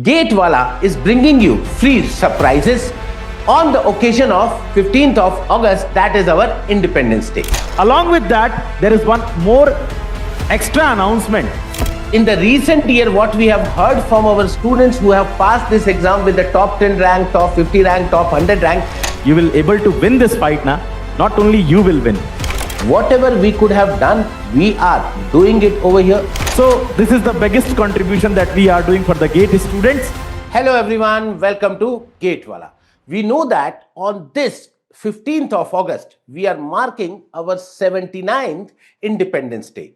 GATE Wallah is bringing you free surprises on the occasion of 15th of August, that is our Independence Day. Along with that, there is one more extra announcement. In the recent year, what we have heard from our students who have passed this exam with the top 10 rank, top 50 rank, top 100 rank, You will able to win this fight now. Not only you will win. whatever we could have done, we are doing it over here. So this is the biggest contribution that we are doing for the GATE students. Hello everyone, welcome to GATE Wallah. We know that on this 15th of August, we are marking our 79th Independence Day.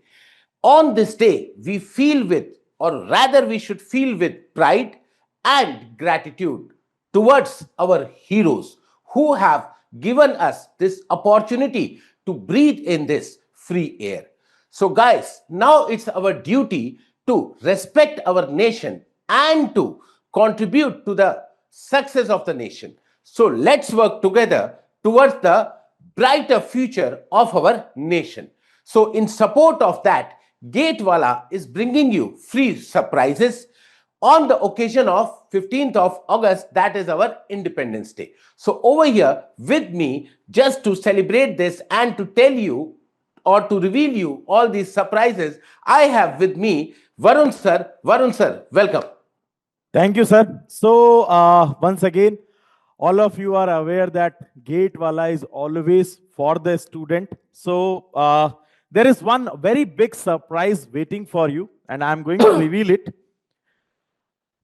On this day, we feel with, or rather we should feel with pride and gratitude towards our heroes who have given us this opportunity to breathe in this free air. So guys, now it's our duty to respect our nation and to contribute to the success of the nation. So let's work together towards the brighter future of our nation. So in support of that, GATE Wallah is bringing you free surprises on the occasion of 15th of August, that is our Independence Day. So over here with me, just to celebrate this and to tell you or to reveal you all these surprises, I have with me Varun sir. Varun sir, welcome. Thank you, sir. So once again, all of you are aware that GATE Wallah is always for the student. So there is one very big surprise waiting for you, and I'm going to reveal it.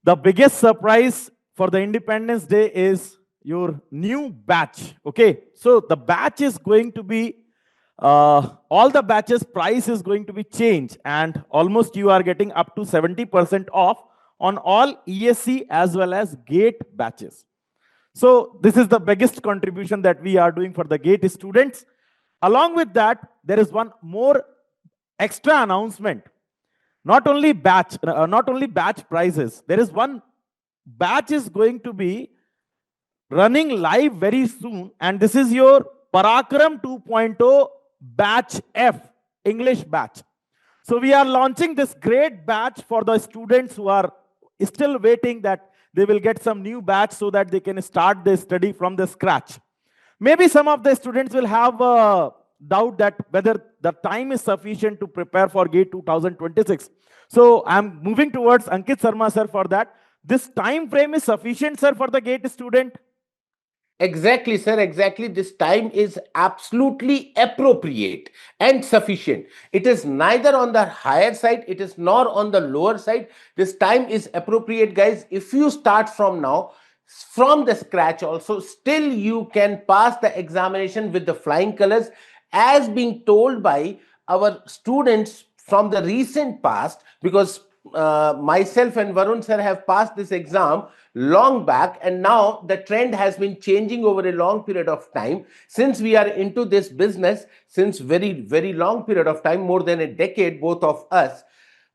The biggest surprise for the Independence Day is your new batch. Okay, so the batch is going to be, all the batches price is going to be changed, and almost you are getting up to 70% off on all ESE as well as GATE batches. So this is the biggest contribution that we are doing for the GATE students. Along with that, there is one more extra announcement. Not only batch prizes. There is one batch is going to be running live very soon, and this is your Parakram 2.0 batch F, English batch. So we are launching this great batch for the students who are still waiting that they will get some new batch so that they can start their study from the scratch. Maybe some of the students will have a doubt that whether the time is sufficient to prepare for GATE 2026. So I'm moving towards Ankit Sharma sir for that. This time frame is sufficient, sir, for the GATE student? Exactly, sir. Exactly. This time is absolutely appropriate and sufficient. It is neither on the higher side, it is nor on the lower side. This time is appropriate, guys. If you start from now, from the scratch also, still you can pass the examination with the flying colors, as being told by our students from the recent past, because myself and Varun sir have passed this exam long back, and now the trend has been changing over a long period of time since we are into this business since very long period of time, more than a decade, both of us.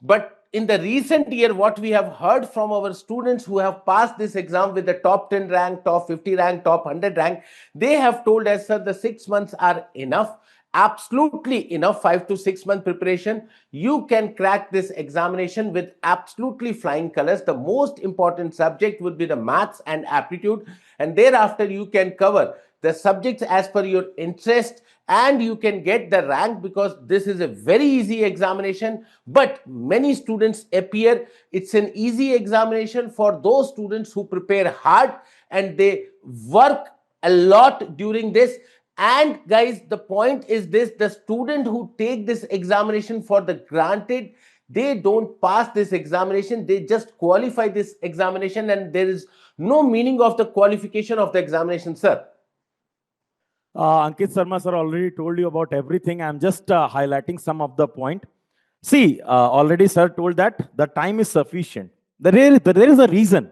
But in the recent year, what we have heard from our students who have passed this exam with the top 10 rank, top 50 rank, top 100 rank, they have told us, sir, the 6 months are enough. Absolutely enough. 5 to 6 month preparation, you can crack this examination with absolutely flying colors. The most important subject would be the maths and aptitude, and thereafter you can cover the subjects as per your interest, and you can get the rank, because this is a very easy examination. But many students appear it's an easy examination for those students who prepare hard and they work a lot during this. And guys, the point is this: the student who take this examination for the granted, they don't pass this examination, they just qualify this examination, and there is no meaning of the qualification of the examination, sir. Ankit Sharma sir already told you about everything. I'm just highlighting some of the point. See, already sir told that the time is sufficient. There is a reason.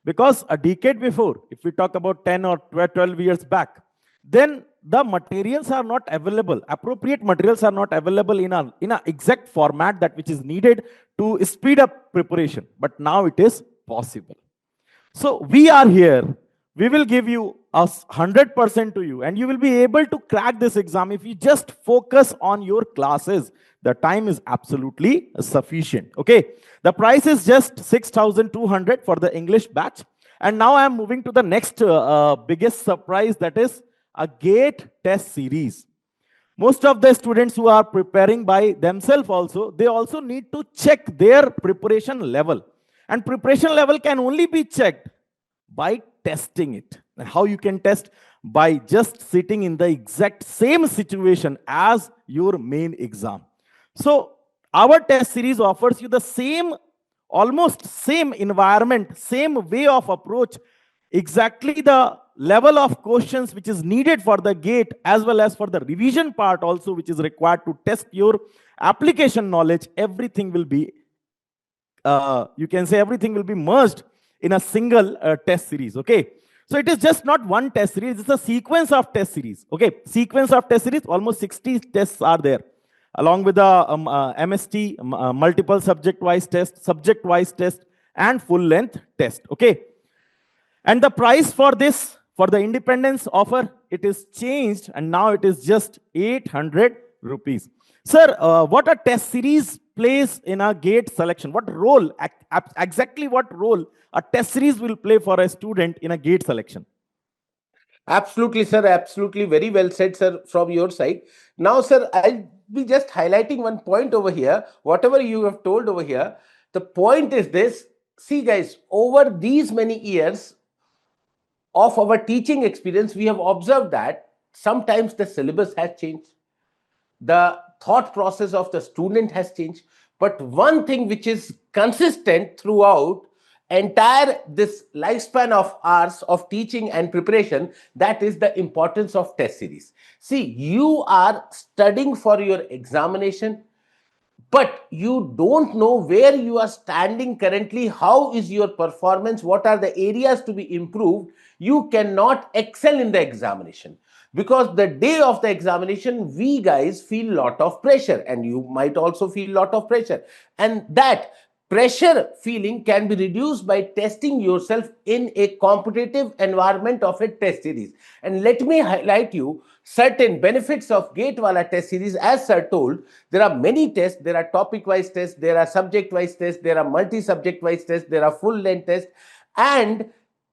Because a decade before, if we talk about 10 or 12 years back, then the materials are not available. Appropriate materials are not available in a exact format that which is needed to speed up preparation. But now it is possible. So we are here. We will give you 100% to you, and you will be able to crack this exam if you just focus on your classes. The time is absolutely sufficient. Okay, the price is just 6,200 for the English batch. And now I am moving to the next biggest surprise, that is a GATE test series. Most of the students who are preparing by themselves also, they also need to check their preparation level. And preparation level can only be checked by testing it. And how you can test? By just sitting in the exact same situation as your main exam. So our test series offers you the same, almost same environment, same way of approach, exactly the level of questions which is needed for the GATE, as well as for the revision part also, which is required to test your application knowledge. Everything will be, you can say everything will be merged in a single test series. Okay, so it is just not one test series, it's a sequence of test series. Okay, sequence of test series, almost 60 tests are there, along with the MST, multiple subject-wise test, and full-length test. Okay, and the price for this, for the independence offer, it is changed, and now it is just 800 rupees. Sir, what a test series plays in a GATE selection? What role, exactly what role a test series will play for a student in a GATE selection? Absolutely, sir. Absolutely. Very well said, sir, from your side. Now, sir, I'll be just highlighting one point over here. Whatever you have told over here, the point is this. See, guys, over these many years of our teaching experience, we have observed that sometimes the syllabus has changed, the thought process of the student has changed, but one thing which is consistent throughout entire this lifespan of hours of teaching and preparation, that is the importance of test series. See, you are studying for your examination, but you don't know where you are standing currently, how is your performance, what are the areas to be improved. You cannot excel in the examination, because the day of the examination we guys feel lot of pressure, and you might also feel lot of pressure, and that pressure feeling can be reduced by testing yourself in a competitive environment of a test series. And let me highlight you certain benefits of GATE Wallah test series. As sir told, there are many tests. There are topic wise tests, there are subject wise tests, there are multi subject wise tests, there are full length tests, and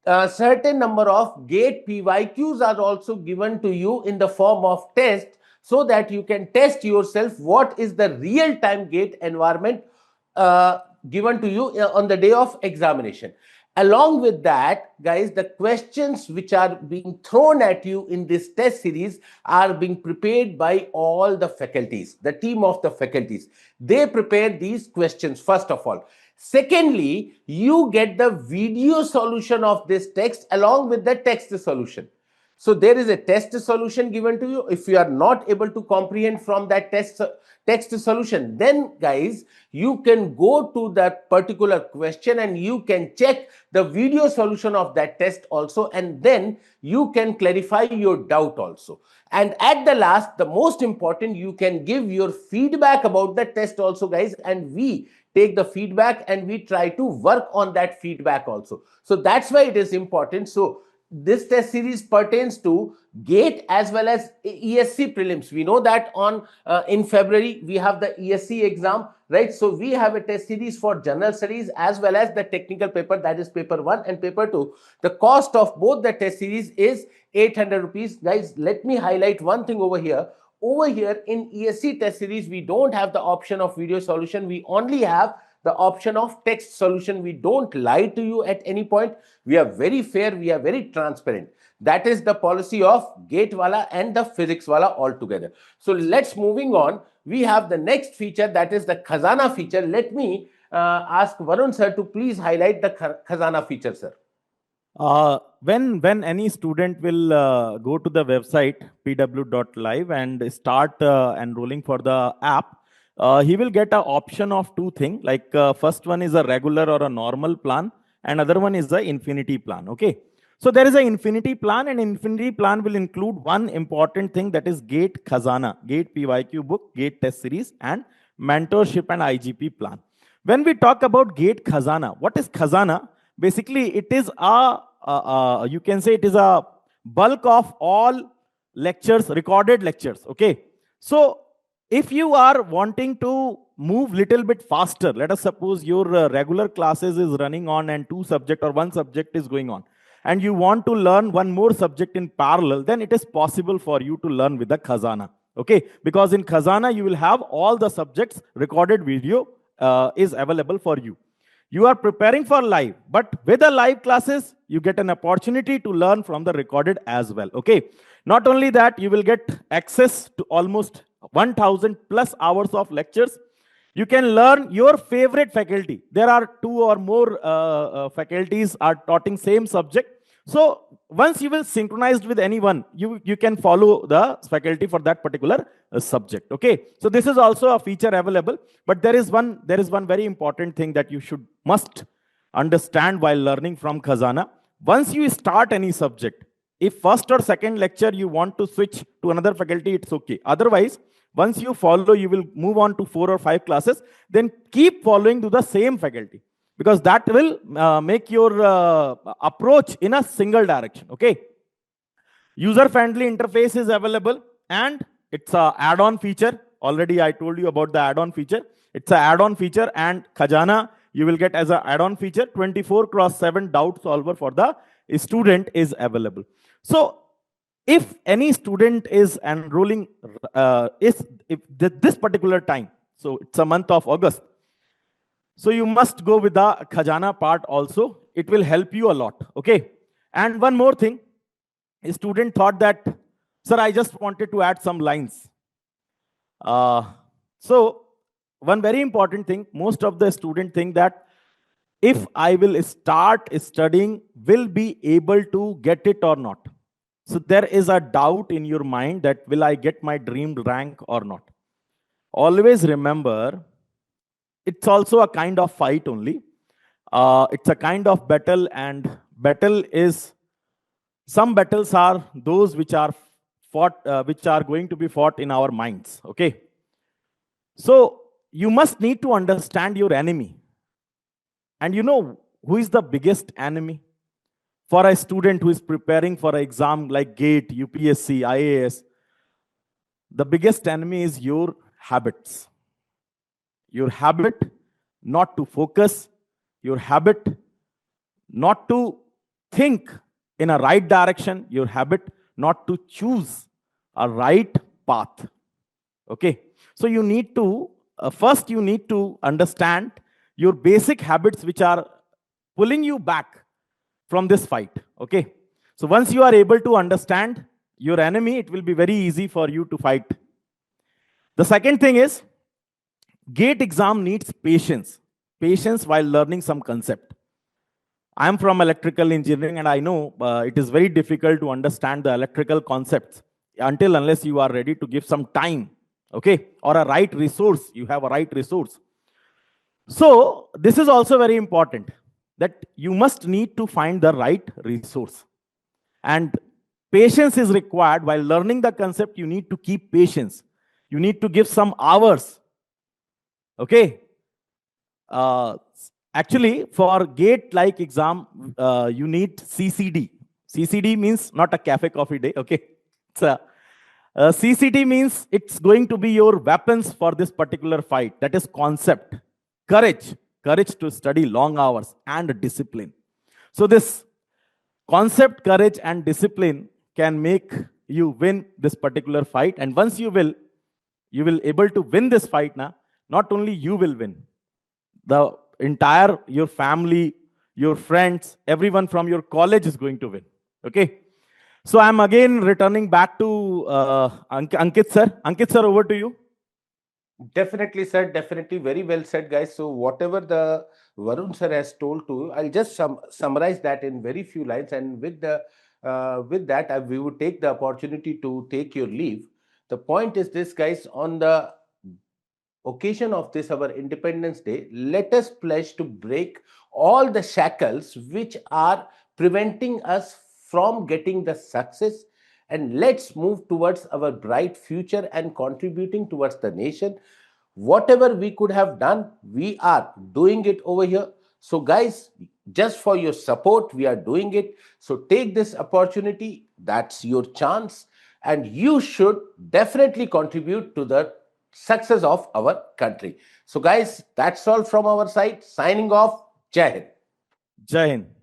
a certain number of GATE PYQs are also given to you in the form of test, so that you can test yourself what is the real time GATE environment given to you on the day of examination. Along with that, guys, the questions which are being thrown at you in this test series are being prepared by all the faculties, the team of the faculties. They prepare these questions, first of all. Secondly, you get the video solution of this text along with the text solution. So there is a test solution given to you. If you are not able to comprehend from that text solution, then guys, you can go to that particular question and you can check the video solution of that test also, and then you can clarify your doubt also. And at the last, the most important, you can give your feedback about the test also, guys, and we take the feedback and we try to work on that feedback also. So that's why it is important. So this test series pertains to GATE as well as ESC prelims. We know that on in February we have the ESC exam, right? So we have a test series for general studies as well as the technical paper, that is paper 1 and paper 2. The cost of both the test series is 800 rupees. Guys, let me highlight one thing over here. Over here in ESC test series, we don't have the option of video solution. We only have the option of text solution. We don't lie to you at any point. We are very fair. We are very transparent. That is the policy of GATE Wallah and the Physics Wallah altogether. So let's moving on. We have the next feature, that is the Khazana feature. Let me ask Varun sir to please highlight the Khazana feature, sir. When any student will go to the website pw.live and start enrolling for the app, he will get an option of two things. Like first one is a regular or a normal plan, and other one is the infinity plan. Okay, so there is an infinity plan, and infinity plan will include one important thing, that is GATE Khazana, GATE PYQ book, GATE test series, and mentorship and IGP plan. When we talk about GATE Khazana, what is Khazana? Basically, it is a, you can say it is a bulk of all lectures, recorded lectures. Okay. So if you are wanting to move little bit faster, let us suppose your regular classes is running on and two subject or one subject is going on, and you want to learn one more subject in parallel, then it is possible for you to learn with the Khazana. Okay, because in Khazana you will have all the subjects, recorded video is available for you. You are preparing for live, but with the live classes you get an opportunity to learn from the recorded as well. Okay, not only that, you will get access to almost 1000 plus hours of lectures. You can learn your favorite faculty. There are two or more faculties are taughting same subject. So once you will synchronized with anyone, you can follow the faculty for that particular subject. Okay. So this is also a feature available, but there is one very important thing that you must understand while learning from Khazana. Once you start any subject, if first or second lecture you want to switch to another faculty, it's okay. Otherwise, once you follow, you will move on to 4 or 5 classes, then keep following to the same faculty, because that will make your approach in a single direction. Okay. User-friendly interface is available, and it's a add-on feature. Already I told you about the add-on feature. It's an add-on feature, and Khazana you will get as an add-on feature. 24/7 doubt solver for the student is available. So if any student is enrolling if this particular time, so it's a month of August, so you must go with the Khazana part also. It will help you a lot. Okay. And one more thing, a student thought that, sir, I just wanted to add some lines. So one very important thing, most of the students think that if I will start studying, will be able to get it or not. So there is a doubt in your mind that will I get my dreamed rank or not. Always remember, it's also a kind of fight only. It's a kind of battle, and battle is, some battles are those which are fought, which are going to be fought in our minds. Okay. So you must need to understand your enemy. And you know who is the biggest enemy? For a student who is preparing for an exam like GATE, UPSC, IAS, the biggest enemy is your habits. Your habit not to focus, your habit not to think in a right direction, your habit not to choose a right path. Okay. So you need to, first you need to understand your basic habits which are pulling you back from this fight. Okay. So once you are able to understand your enemy, it will be very easy for you to fight. The second thing is, GATE exam needs patience. Patience while learning some concept. I am from electrical engineering, and I know it is very difficult to understand the electrical concepts until unless you are ready to give some time. Okay. Or a right resource. You have a right resource. So this is also very important, that you must need to find the right resource. And patience is required while learning the concept. You need to keep patience. You need to give some hours. Okay. Actually, for GATE-like exam, you need CCD. CCD means not a cafe coffee day. Okay. So, CCD means it's going to be your weapons for this particular fight. That is concept. Courage to study long hours, and discipline. So this concept, courage, and discipline can make you win this particular fight. And once you will able to win this fight now, not only you will win, the entire, your family, your friends, everyone from your college is going to win. Okay. So I'm again returning back to Ankit sir. Ankit sir, over to you. Definitely, sir. Definitely. Very well said, guys. So, whatever the Varun sir has told to you, I'll just summarize that in very few lines. And with that, we would take the opportunity to take your leave. The point is this, guys. On the occasion of this, our Independence Day, let us pledge to break all the shackles which are preventing us from getting the success, and let's move towards our bright future and contributing towards the nation. Whatever we could have done, we are doing it over here. So, guys, just for your support, we are doing it. So, take this opportunity. That's your chance. And you should definitely contribute to the success of our country. So, guys, that's all from our side. Signing off. Jai Hind. Jai Hind.